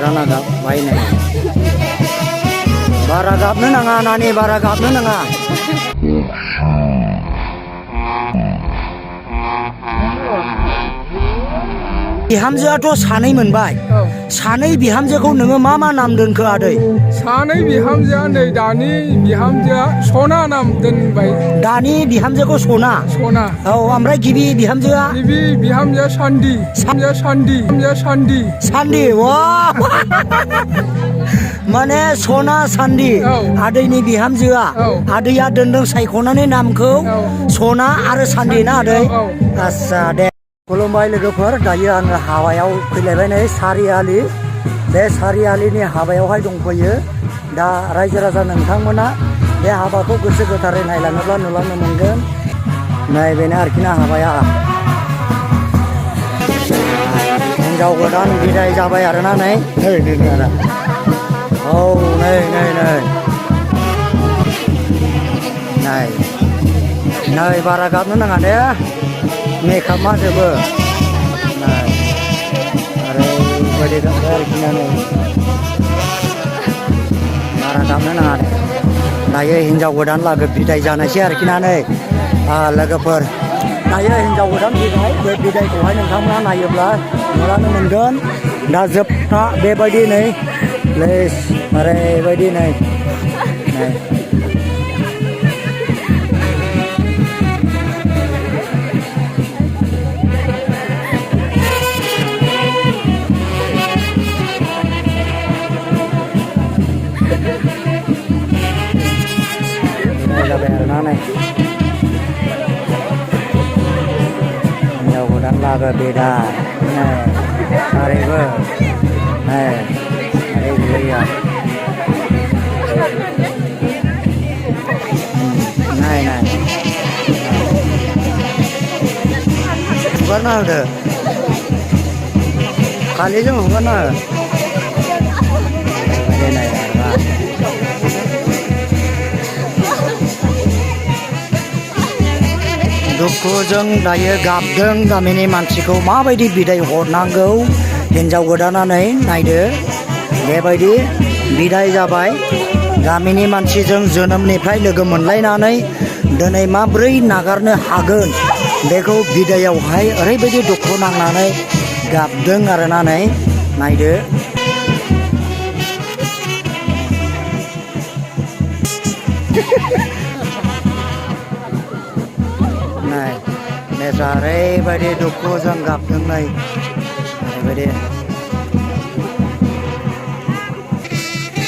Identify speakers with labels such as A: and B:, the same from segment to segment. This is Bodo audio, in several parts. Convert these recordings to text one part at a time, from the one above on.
A: baranagap baine baragap nanga nani baragap nanga बिहामजोआथ' सानै मोनबाय सानै बिहामजोखौ नोङो मा नाम दोनखो आदै
B: सानै बिहामजोआ नै दानि बिहामजोआ सना नाम दोनबाय
A: दानि बिहामजोखौ सना औ ओमफ्राय गिबि बिहामजोआ सान्दी वा माने सना सान्दी आदैनि बिहामजोआ आदैया दोनदों सायख'नानै नामखौ सना आरो सान्दी ना आदै आच्छा दे खुलुमबाय लोगोफोर दायो आङो हाबायाव फैलायबाय नै सारियालि बे सारियालिनि हाबायावहाय दंफैयो दा रायजो राजा नोंथांमोना बे हाबाखौ गोसो गोथारै नायलाङोब्ला नुलांनो मोनगोन नै बेनो आरोखिना हाबाया हिनजाव गोदान बिदाय जाबाय आरोना नै औ नै बारा गाबनो नाङा दे मेकआप माजोबो ओरैबायदि गाबबाय आरोखिना नै बारा गाबनो नाङा दे दायो हिनजाव गोदान लागो बिदाय जानायसै आरोखिना नै लोगोफोर दायो हिनजाव गोदान बिदाय बे बिदायखौहाय नोंथांमोना नायोब्ला नुलांनो मोनगोन दा जोबथा बेबायदि नै लेस ओरैबायदि नै हिनजाव गोदान लागो बिदाय ओरैबो ओरैबोया नाय हगारना होदो खालिजों हगारना हो दुखुजों दायो गाबदों गामिनि मानसिखौ माबायदि बिदाय हरनांगौ हिनजाव गोदाना नै नायदो बेबायदि बिदाय जाबाय गामिनि मानसिजों जोनोमनिफ्राय लोगो मोनलायनानै दिनै माब्रै नागारनो हागोन बेखौ बिदायावहाय ओरैबायदि दुखु नांनानै गाबदों आरोना नै नायदो ओरैबायदि दुखुजों गाबदों नै ओरैबायदि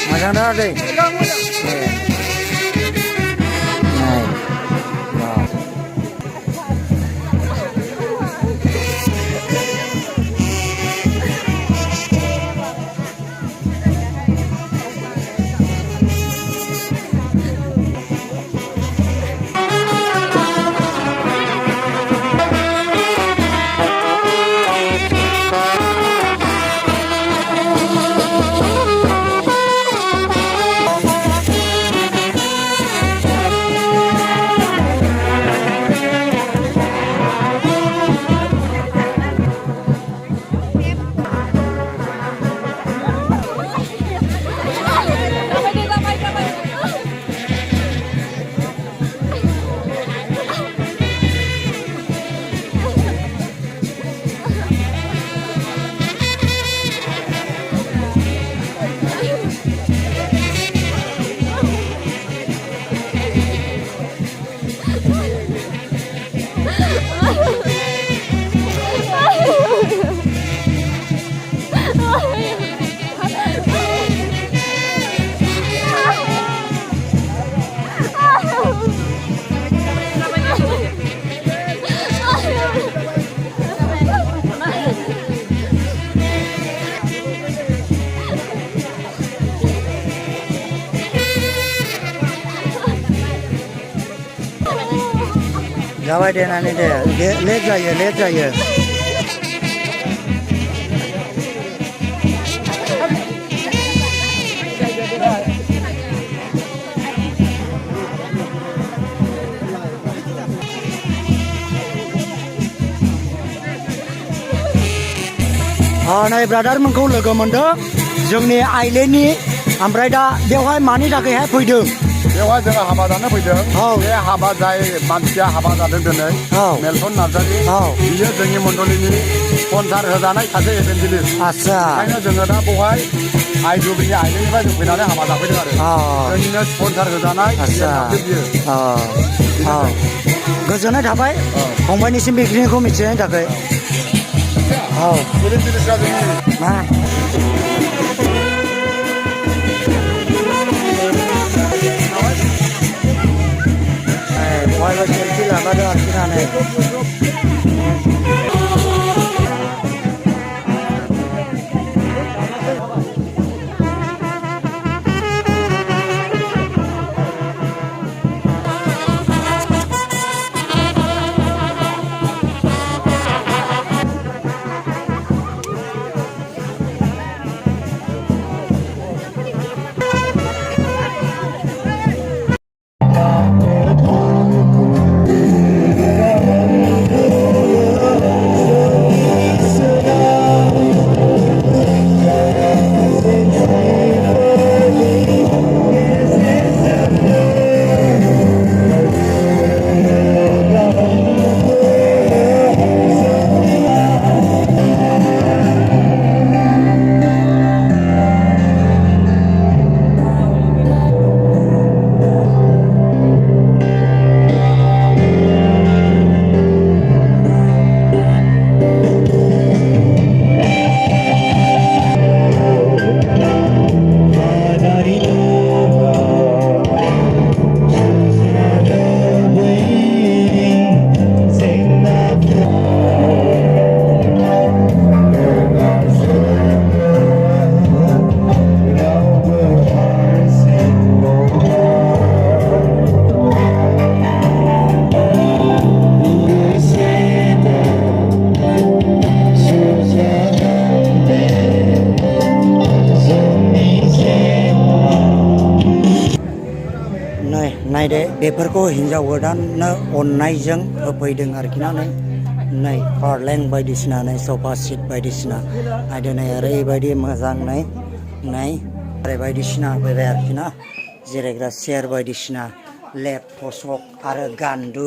A: मोजां दा आदै जाबाय दे नानि दे लेट जायो नै ब्रादार मोनखौ लोगो मोनदों जोंनि आइलेण्डनि ओमफ्राय दा बेवहाय मानि थाखायहाय फैदों
C: बेवहाय जोङो हाबा जानो फैदों
A: औ
C: बे हाबा जाय मानसिया हाबा जादों दिनै
A: औ
C: मेलसन नार्जारि
A: औ
C: बियो जोंनि मण्डलिनि स्पन्सार होजानाय सासे इभेन्जेलिस्ट
A: आच्छा
C: ओंखायनो जोङो दा बेवहाय आइजोबिनि आइलेण्डनिफ्राय जों फैनानै हाबा जाफैदों आरो जोंनिनो स्पन्सार होजानाय
A: आच्छा
C: बियो
A: औ गोजोननाय थाबाय फंबायनिसिम बेखिनिखौ मिथिनायनि थाखाय औ
C: इभेन्जेलिस्टआ जोंनि
A: मा बहायबो सेलफि लागादों आखिनानै नायदे बेफोरखौ हिनजाव गोदाननो अननायजों होफैदों आरोखि ना नै फारलें बायदिसिना नै सफा सिट बायदिसिना नायदो नै ओरैबायदि मोजां नै ओरै बायदिसिना फैबाय आरोखि ना जिरायग्रा चेयार बायदिसिना लेप थसक आरो गान्दु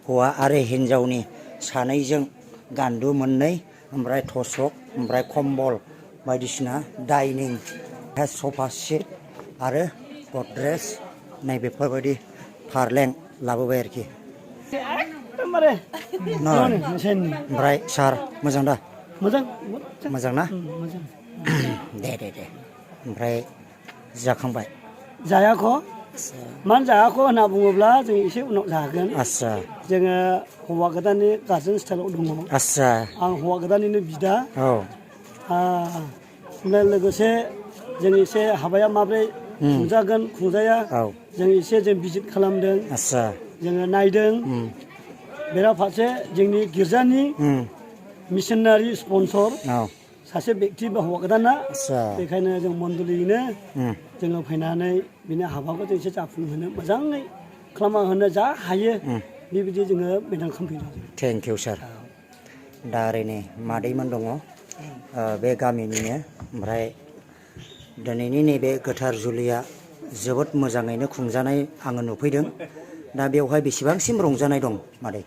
A: हौवा आरो हिनजावनि सानैजों गान्दु मोननै ओमफ्राय थसक ओमफ्राय कम्बल बायदिसिना डाइनिं सफा सिट आरो गद्रेज नै बेफोरबायदि फारलें लाबोबाय आरोखि ओमफ्राय सार मोजां दा मोजां ना दे ओमफ्राय जाखांबाय
D: जायाख' मानो जायाख' होनना बुङोब्ला जों एसे उनाव जागोन
A: आच्छा
D: जोङो हौवा गोदाननि गार्जेन स्टाइलाव दङ
A: आच्छा
D: आं हौवा गोदाननिनो बिदा
A: औ
D: ओमफ्राय लोगोसे जों एसे हाबाया माब्रै खुंजागोन खुंजाया जों एसे जों भिजिट खालामदों
A: आच्छा
D: जोङो नायदों बेराफारसे जोंनि गिर्जानि मिशनारि स्पन्सर सासे बेक्ति बा हौवा गोदाना बेखायनो जों मण्डलियैनो जोङो फैनानै बिनि हाबाखौ जों एसे जाफुंहोनो मोजाङै खालामना होनो जा हायो बेबायदि जोङो मेदान खालामफैदों
A: थेंक इउ सार दा ओरैनो मादैमोन दङ बे गामिनिनो ओमफ्राय दिनैनि नैबे गोथार जुलिया जोबोद मोजाङैनो खुंजानाय आङो नुफैदों दा बेवहाय बेसेबांसिम रंजानाय दं मादै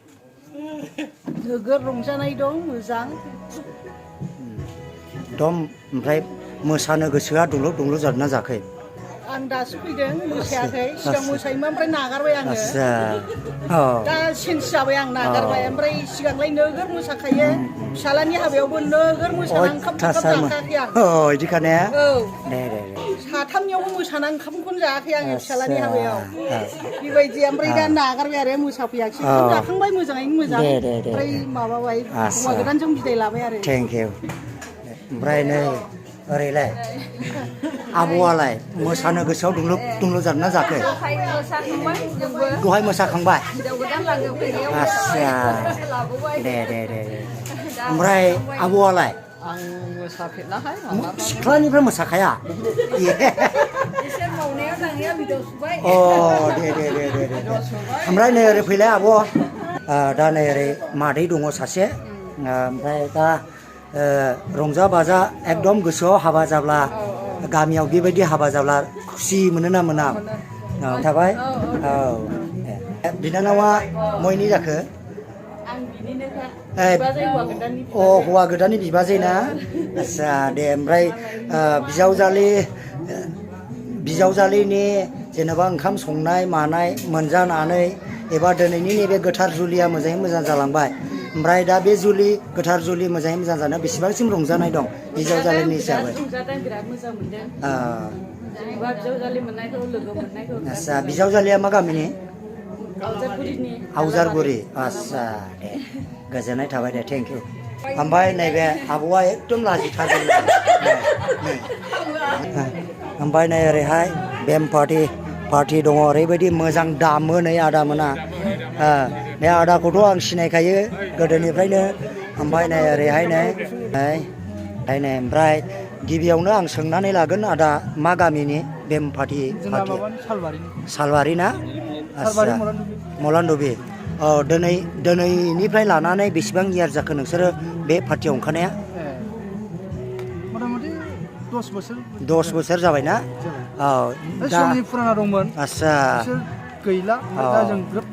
E: नोगोर रंजानाय दं मोजां
A: दम ओमफ्राय मोसानो गोसोआ दुंलुर जादोंना जाखै
E: आं दासो फैदों मोसायाखै सिगां मोसायोमोन ओमफ्राय नागारबाय आङो
A: आच्छा
E: दा चेन्ज जाबाय आं नागारबाय ओमफ्राय सिगांलाय नोगोर मोसाखायो फिसालानि हाबायावबो नोगोर मोसाना ओंखाम जाखायाखै आं
A: बिदिखाने
E: औ
A: दे
E: साथामनियावबो मोसाना ओंखामखौनो जायाखै आङो फिसालानि हाबायाव बेबायदि ओमफ्राय दा नागारबाय आरो मोसाफैयाखै ओंखाम जाखांबाय मोजाङैनो मोजां ओमफ्राय माबाबाय हौवा गोदानजों बिदाय लाबाय आरो
A: थेंक इउ ओमफ्राय नै ओरैलाय आब'आलाय मोसानो गोसोआव दुंलुर जादोंना जाखै दहाय मोसाखांबाय आच्छा दे ओमफ्राय आब'आलाय
E: आं मोसाफेरनाहाय
A: सिख्लानिफ्राय मोसाखाया
E: एसे मावनायाव दांनाया भिडिअ सुबाय
A: दे ओमफ्राय नै ओरै फैलाय आब' दा नै ओरै मादै दङ सासे ओमफ्राय दा रंजा बाजा एकदम गोसोआव हाबा जाब्ला गामियाव बेबायदि हाबा जाब्ला खुसि मोनो ना मोना औ थाबाय औ बिनानावा मयनि जाखो
E: आं बिनिनोखा
A: ए,
E: बिबाजै हौवा गोदाननि
A: अ हौवा गोदाननि बिबाजै ना आस्सा दे ओमफ्राय बिजावजालिनि जेनेबा ओंखाम संनाय मानाय मोनजानानै एबा दिनैनि नैबे गोथार जुलिया मोजाङै मोजां जालांबाय ओमफ्राय दा बे गोथार जुलि मोजाङै मोजां जानायाव बेसेबांसिम रंजानाय दं बिजावजालिनि हिसाबै
E: रंजादों बिराद मोजां मोनदों जेनेबा बिजावजालि मोननायखौ लोगो मोननायखौ
A: आस्सा बिजावजालिया मा गामिनि
E: आवजारगुरिनि
A: आवजारगुरि आस्सा दे गोजोननाय थाबाय दे थेंक इउ ओमफ्राय नैबे आब'आ एकदम लाजिथारदों ओमफ्राय नै ओरैहाय बेम पार्टि दङ ओरैबायदि मोजां दामो नै आदामोना बे आदाखौथ' आं सिनायखायो गोदोनिफ्रायनो ओमफ्राय नै ओरैहाय नै ओमफ्राय गिबियावनो आं सोंनानै लागोन आदा मा गामिनि बेम पार्टि सालबारि ना आस्सा मलानदबि औ दिनैनिफ्राय लानानै बेसेबां इयार जाखो नोंसोरो बे पार्टियाव ओंखारनाया 10 बोसोर जाबायना औ
B: समनि फुराना दंमोन
A: आस्सा
B: बिसोर गैला दा जों ग्रोब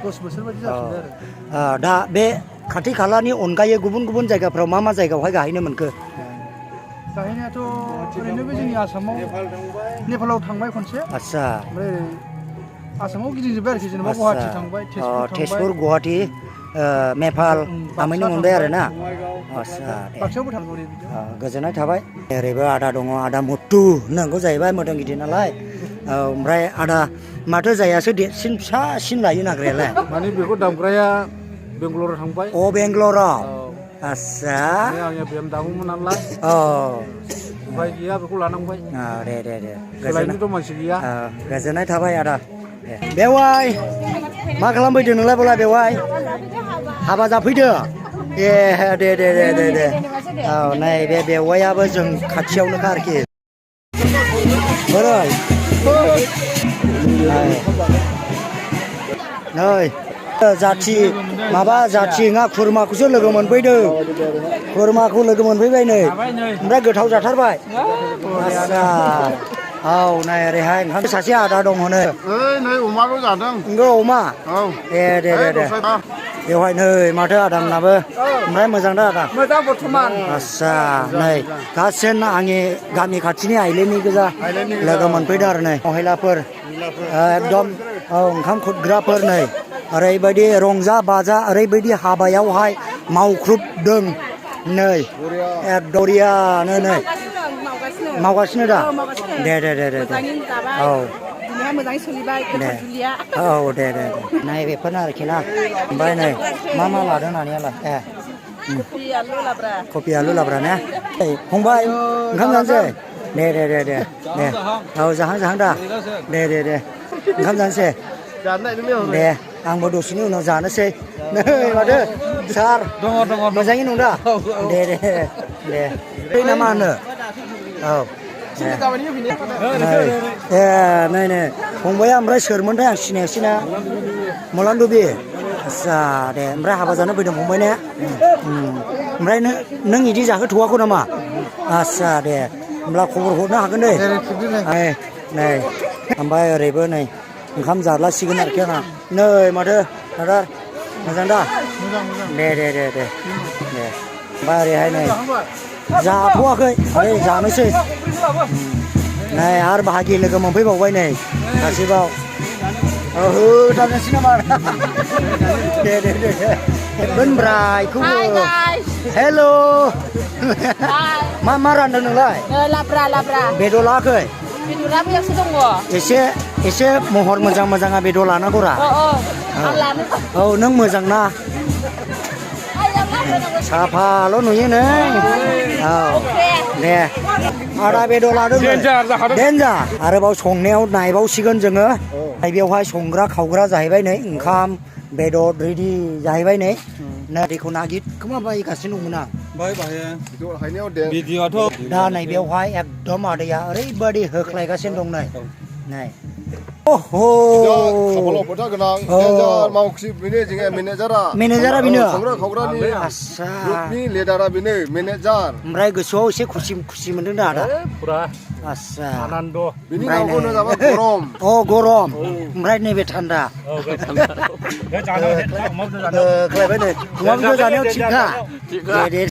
B: 10 बोसोर बायदि जाफिनबाय आरो
A: दा बे खाथि खालानि अनगायै गुबुन गुबुन जायगाफ्राव मा जायगायावहाय गाहैनो मोनखो
B: गाहैनायाथ' ओरैनो बे जोंनि आसामाव नेपालाव थांबाय खनसे
A: आस्सा
B: ओमफ्राय आसामाव गिदिंजोब्बाय आरोखि जेनेबा गुवाहाटि थांबाय
A: तेजपुर गुवाहाटि नेपाल थांनो मोनबाय आरो ना आस्सा दे
B: बाक्सायावबो थांबाय
A: गोजोननाय थाबाय ओरैबो आदा दङ आदा मुथु होननांगौ जाहैबाय मोदोम गिदिर नालाय ओमफ्राय आदा माथो जायासो देरसिन फिसासिन लायो नाग्रायालाय
B: माने बेखौ दामग्राया बेंगालराव थांबाय
A: अ बेंगालराव आस्सा
B: आंनिया बेम दामोमोन नालाय
A: औ
B: उफाय गैया बेखौ लानांबाय
A: दे
B: सोलायनोथ' मानसि गैया
A: गोजोननाय थाबाय आदा बेवाय मा खालामफैदों नोंलाय बोला बेवाय हाबा जाफैदो ए दे औ नै बे बेवायाबो जों खाथियावनोखा आरोखि बोरै नै जाथि नङा खुरमाखौसो लोगो मोनफैदों खुरमाखौ लोगो मोनफैबाय नै ओमफ्राय गोथाव जाथारबाय आस्सा औ नै ओरैहाय ओंखाम सासे आदा दङ नै
C: अमाल' जादों
A: नंगौ अमा
C: औ
A: दे बेवहाय नै माथो आदामनाबो ओमफ्राय मोजां दा आदा
B: मोजां बर्थमान
A: आस्सा नै गासिन आंनि गामि खाथिनि आइलेनि गोजा लोगो मोनफैदों आरो नै महिलाफोर एकदम ओंखाम खुरग्राफोर नै ओरैबायदि रंजा बाजा ओरैबायदि हाबायावहाय मावख्रुबदों नै एकदरियानो नै मावगासिनो दा दे औ
E: मोजाङै सोलिबाय
A: औ दे नाय बेफोरनो आरोखि ना ओमफ्राय नै मा लादों नानियालाय कफि आलु लाब्रा ने फंबाय ओंखाम जानोसै दे औ जाहां दा दे ओंखाम जानोसै दे आंबो दसेनि उनाव जानोसै नै माथो सार
B: दङ
A: मोजाङै दं दा दे ना मा होनो औ नै फंबाया ओमफ्राय सोरमोनथाय आं सिनायासै ना मलानदबि आस्सा दे ओमफ्राय हाबा जानो फैदों फंबाय ने ओमफ्राय नों इदि जाहोथ'वाखै नामा आस्सा दे होमब्ला खबर हरनो हागोन दे नै ओमफ्राय ओरैबो नै ओंखाम जालासिगोन आरोखि आंहा नै माथो दादा मोजां दा दे ओमफ्राय ओरैहाय नै जाथ'वाखै ओरै जानोसै नै आरो बाहागि लोगो मोनफैबावबाय नै सासेबाव होथारनोसै नामा दे बोनब्रायखौबो हेल' मा रानदों नोंलाय
E: लाब्रा
A: बेदर लायाखै
E: बेदरा बैयावसो दङ
A: एसे महर मोजाङा बेदर लानांगौरा औ नों मोजां ना साफाल' नुयो नै औ दे आदा बेदर लादों देन्जार आरोबाव संनायाव नायबावसिगोन जोङो बेवहाय संग्रा खावग्रा जाहैबाय नै ओंखाम बेदर रेडि जाहैबाय नै दैखौ नागिरखोमाबायगासिनो दंमोन आं दा नै बेवहाय एकदम आदैया ओरैबायदि होख्लायगासिनो दं नै โอ้โห
C: kapal pota genang ya mau si bini jinge
A: Manager-a bini?
C: Khogra ni
A: Asa.
C: ni ledara bini manager
A: ओमफ्राय गोसोआव एसे खुसि मोनदों दा आदा
B: पुरा
A: आस्सा
B: आनन्द
C: bini ngau no jaba gorom
A: अ गरम ओमफ्राय नैबे थान्दा
B: जानो
A: खालायबाय नै अमा बेदर जानायाव थिगखा दे